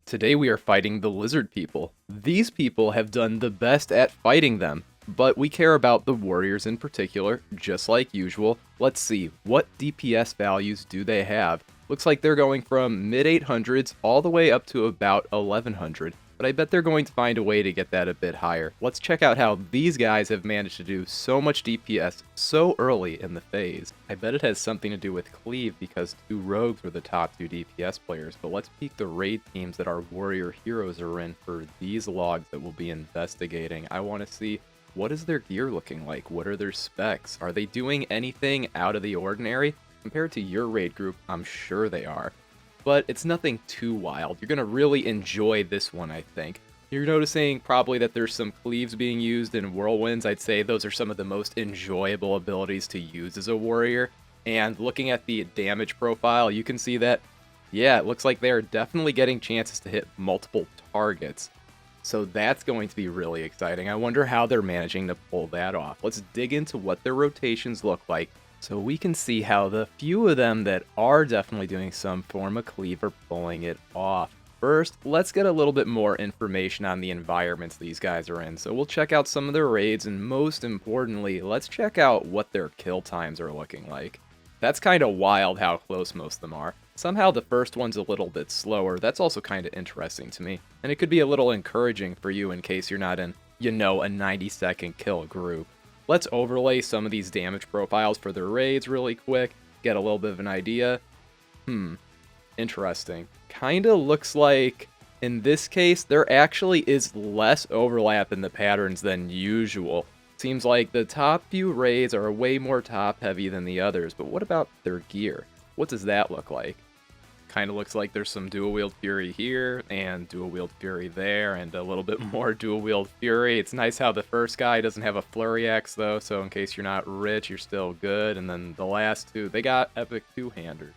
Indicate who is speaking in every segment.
Speaker 1: Today we are fighting the lizard people. These people have done the best at fighting them, but we care about the warriors in particular, just like usual. Let's see, what DPS values do they have? Looks like they're going from mid 800s all the way up to about 1100, but I bet they're going to find a way to get that a bit higher. Let's check out how these guys have managed to do so much DPS so early in the phase. I bet it has something to do with cleave because two rogues were the top two DPS players, but let's peek the raid teams that our warrior heroes are in for these logs that we'll be investigating. I want to see, what is their gear looking like? What are their specs? Are they doing anything out of the ordinary? Compared to your raid group, I'm sure they are. But it's nothing too wild. You're going to really enjoy this one, I think. You're noticing probably that there's some cleaves being used in whirlwinds. I'd say those are some of the most enjoyable abilities to use as a warrior. And looking at the damage profile, you can see that, yeah, it looks like they're definitely getting chances to hit multiple targets. So that's going to be really exciting. I wonder how they're managing to pull that off. Let's dig into what their rotations look like, so we can see how the few of them that are definitely doing some form of cleave are pulling it off. First, let's get a little bit more information on the environments these guys are in. So we'll check out some of their raids, and most importantly, let's check out what their kill times are looking like. That's kind of wild how close most of them are. Somehow the first one's a little bit slower. That's also kind of interesting to me. And it could be a little encouraging for you in case you're not in, a 90-second kill group. Let's overlay some of these damage profiles for their raids really quick, get a little bit of an idea. Interesting. Kinda looks like, in this case, there actually is less overlap in the patterns than usual. Seems like the top few raids are way more top-heavy than the others, but what about their gear? What does that look like? Kind of looks like there's some dual-wield Fury here, and dual-wield Fury there, and a little bit more dual-wield Fury. It's nice how the first guy doesn't have a Flurry Axe, though, so in case you're not rich, you're still good. And then the last two, they got Epic Two-Handers.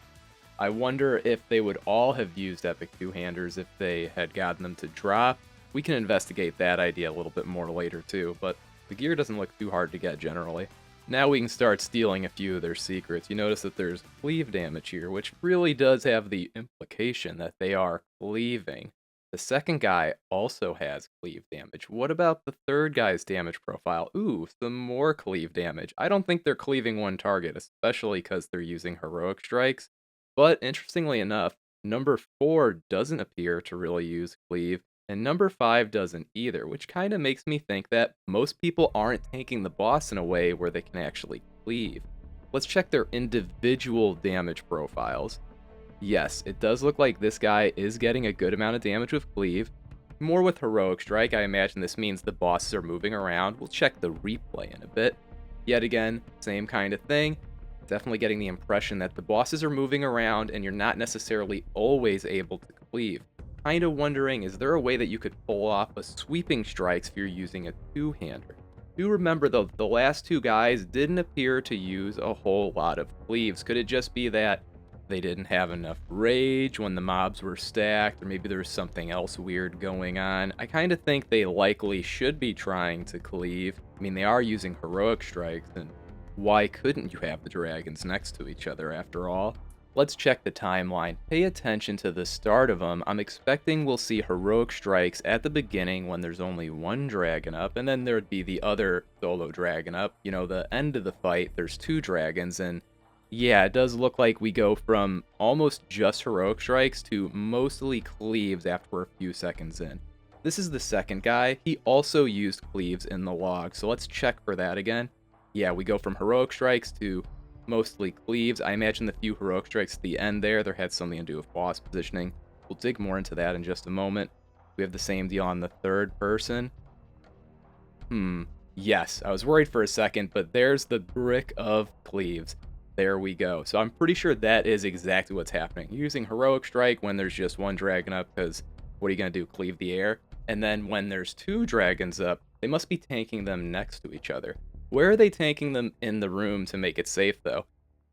Speaker 1: I wonder if they would all have used Epic Two-Handers if they had gotten them to drop. We can investigate that idea a little bit more later, too, but the gear doesn't look too hard to get generally. Now we can start stealing a few of their secrets. You notice that there's cleave damage here, which really does have the implication that they are cleaving. The second guy also has cleave damage. What about the third guy's damage profile? Ooh, some more cleave damage. I don't think they're cleaving one target, especially because they're using heroic strikes. But interestingly enough, number 4 doesn't appear to really use cleave, and number 5 doesn't either, which kind of makes me think that most people aren't tanking the boss in a way where they can actually cleave. Let's check their individual damage profiles. Yes, it does look like this guy is getting a good amount of damage with cleave. More with heroic strike. I imagine this means the bosses are moving around. We'll check the replay in a bit. Yet again, same kind of thing. Definitely getting the impression that the bosses are moving around and you're not necessarily always able to cleave. Kind of wondering, is there a way that you could pull off a sweeping strikes if you're using a two-hander? Do remember though, the last two guys didn't appear to use a whole lot of cleaves. Could it just be that they didn't have enough rage when the mobs were stacked, or maybe there's something else weird going on? I kind of think they likely should be trying to cleave. I mean, they are using heroic strikes, and why couldn't you have the dragons next to each other after all? Let's check the timeline. Pay attention to the start of them. I'm expecting we'll see heroic strikes at the beginning when there's only one dragon up, and then there'd be the other solo dragon up. The end of the fight, there's two dragons, and yeah, it does look like we go from almost just heroic strikes to mostly cleaves after we're a few seconds in. This is the second guy. He also used cleaves in the log, so let's check for that again. Yeah, we go from heroic strikes to mostly cleaves. I imagine the few heroic strikes at the end there had something to do with boss positioning. We'll dig more into that in just a moment. We have the same deal on the third person. Yes, I was worried for a second, but there's the brick of cleaves. There we go. So I'm pretty sure that is exactly what's happening. You're using heroic strike when there's just one dragon up, because what are you going to do, cleave the air? And then when there's two dragons up, they must be tanking them next to each other. Where are they tanking them in the room to make it safe, though?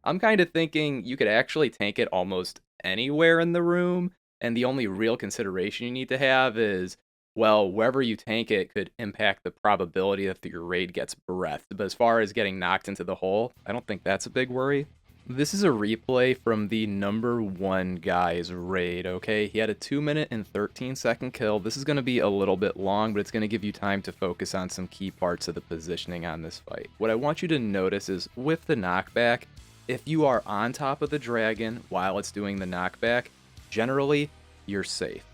Speaker 1: I'm kind of thinking you could actually tank it almost anywhere in the room, and the only real consideration you need to have is, well, wherever you tank it could impact the probability that your raid gets breathed. But as far as getting knocked into the hole, I don't think that's a big worry. This is a replay from the #1 guy's raid, okay? He had a 2-minute and 13-second kill. This is going to be a little bit long, but it's going to give you time to focus on some key parts of the positioning on this fight. What I want you to notice is with the knockback, if you are on top of the dragon while it's doing the knockback, generally you're safe.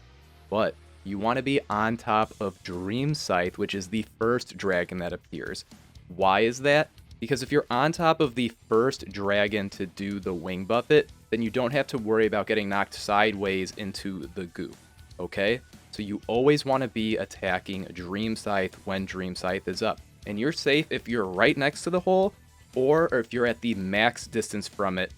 Speaker 1: But you want to be on top of Dreamscythe, which is the first dragon that appears. Why is that? Because if you're on top of the first dragon to do the wing buffet, then you don't have to worry about getting knocked sideways into the goop, okay? So you always want to be attacking Dreamscythe when Dreamscythe is up. And you're safe if you're right next to the hole, or if you're at the max distance from it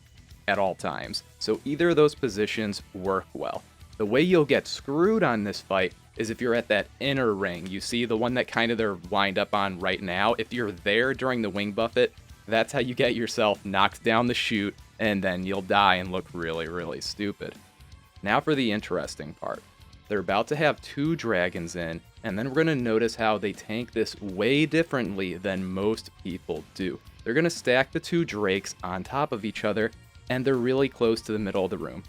Speaker 1: at all times. So either of those positions work well. The way you'll get screwed on this fight is if you're at that inner ring. You see the one that kind of they're lined up on right now. If you're there during the wing buffet, that's how you get yourself knocked down the chute, and then you'll die and look really, really stupid. Now for the interesting part. They're about to have 2 dragons in, and then we're going to notice how they tank this way differently than most people do. They're going to stack the 2 drakes on top of each other, and they're really close to the middle of the room.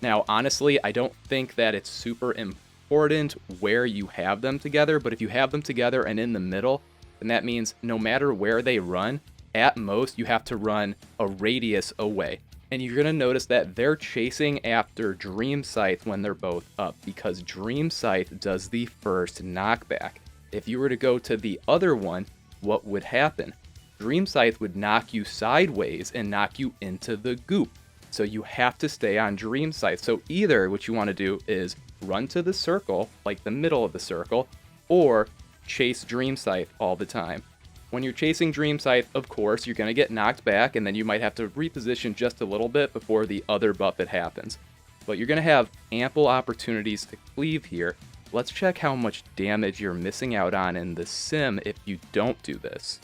Speaker 1: Now, honestly, I don't think that it's super important where you have them together, but if you have them together and in the middle, then that means no matter where they run, at most you have to run a radius away. And you're going to notice that they're chasing after Dreamscythe when they're both up, because Dreamscythe does the first knockback. If you were to go to the other one, what would happen? Dreamscythe would knock you sideways and knock you into the goop. So you have to stay on Dreamscythe. So either what you want to do is run to the circle, like the middle of the circle, or chase Dreamscythe all the time. When you're chasing Dreamscythe, of course, you're going to get knocked back, and then you might have to reposition just a little bit before the other buffet happens. But you're going to have ample opportunities to cleave here. Let's check how much damage you're missing out on in the sim if you don't do this.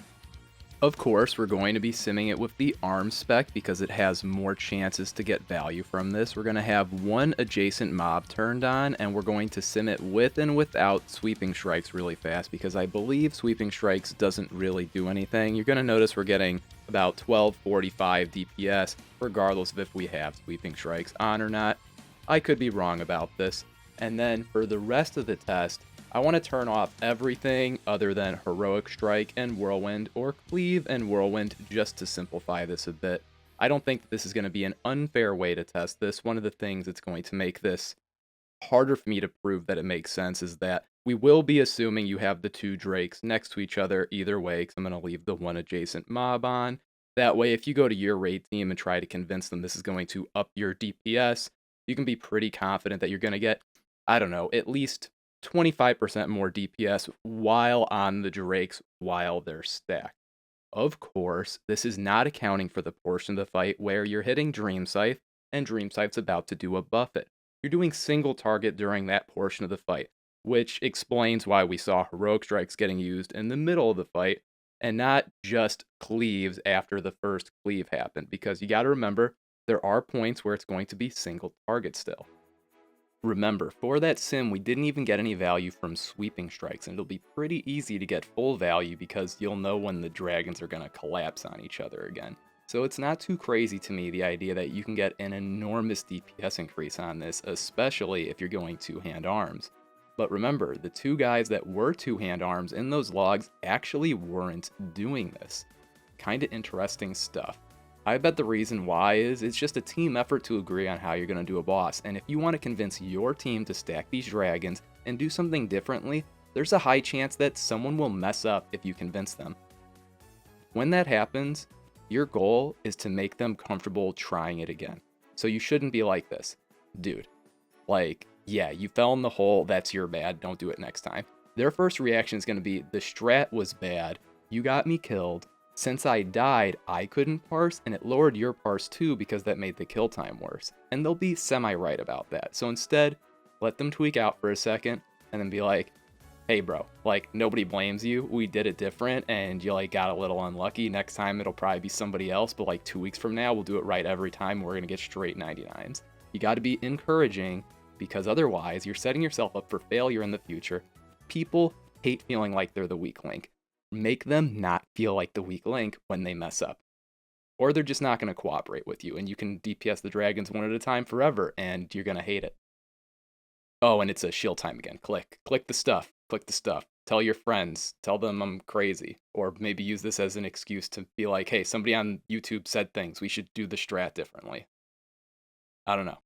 Speaker 1: Of course, we're going to be simming it with the arm spec because it has more chances to get value from this. We're going to have 1 adjacent mob turned on, and we're going to sim it with and without sweeping strikes really fast because I believe sweeping strikes doesn't really do anything. You're going to notice we're getting about 1245 DPS regardless of if we have sweeping strikes on or not. I could be wrong about this. And then for the rest of the test, I want to turn off everything other than Heroic Strike and Whirlwind, or Cleave and Whirlwind, just to simplify this a bit. I don't think this is going to be an unfair way to test this. One of the things that's going to make this harder for me to prove that it makes sense is that we will be assuming you have the 2 drakes next to each other either way, because I'm going to leave the 1 adjacent mob on. That way, if you go to your raid team and try to convince them this is going to up your DPS, you can be pretty confident that you're going to get, I don't know, at least 25% more DPS while on the drakes while they're stacked. Of course, this is not accounting for the portion of the fight where you're hitting Dreamscythe and Dreamscythe's about to do a buffet. You're doing single target during that portion of the fight, which explains why we saw Heroic Strikes getting used in the middle of the fight and not just cleaves after the first cleave happened, because you got to remember there are points where it's going to be single target still. Remember, for that sim, we didn't even get any value from sweeping strikes, and it'll be pretty easy to get full value because you'll know when the dragons are going to collapse on each other again. So it's not too crazy to me, the idea that you can get an enormous DPS increase on this, especially if you're going 2-hand arms. But remember, the 2 guys that were 2-hand arms in those logs actually weren't doing this. Kinda interesting stuff. I bet the reason why is it's just a team effort to agree on how you're going to do a boss, and if you want to convince your team to stack these dragons and do something differently, there's a high chance that someone will mess up if you convince them. When that happens, your goal is to make them comfortable trying it again. So you shouldn't be like this. Dude, like, yeah, you fell in the hole, that's your bad, don't do it next time. Their first reaction is going to be, the strat was bad, you got me killed, since I died, I couldn't parse, and it lowered your parse too because that made the kill time worse. And they'll be semi-right about that. So instead, let them tweak out for a second, and then be like, hey bro, like, nobody blames you, we did it different, and you like got a little unlucky, next time it'll probably be somebody else, but like 2 weeks from now, we'll do it right every time, we're gonna get straight 99s. You gotta be encouraging, because otherwise, you're setting yourself up for failure in the future. People hate feeling like they're the weak link. Make them not feel like the weak link when they mess up. or they're just not going to cooperate with you, and you can DPS the dragons one at a time forever, and you're going to hate it. Oh, and it's a shield time again. Click the stuff. Click the stuff. Tell your friends. Tell them I'm crazy. Or maybe use this as an excuse to be like, hey, somebody on YouTube said things. We should do the strat differently. I don't know.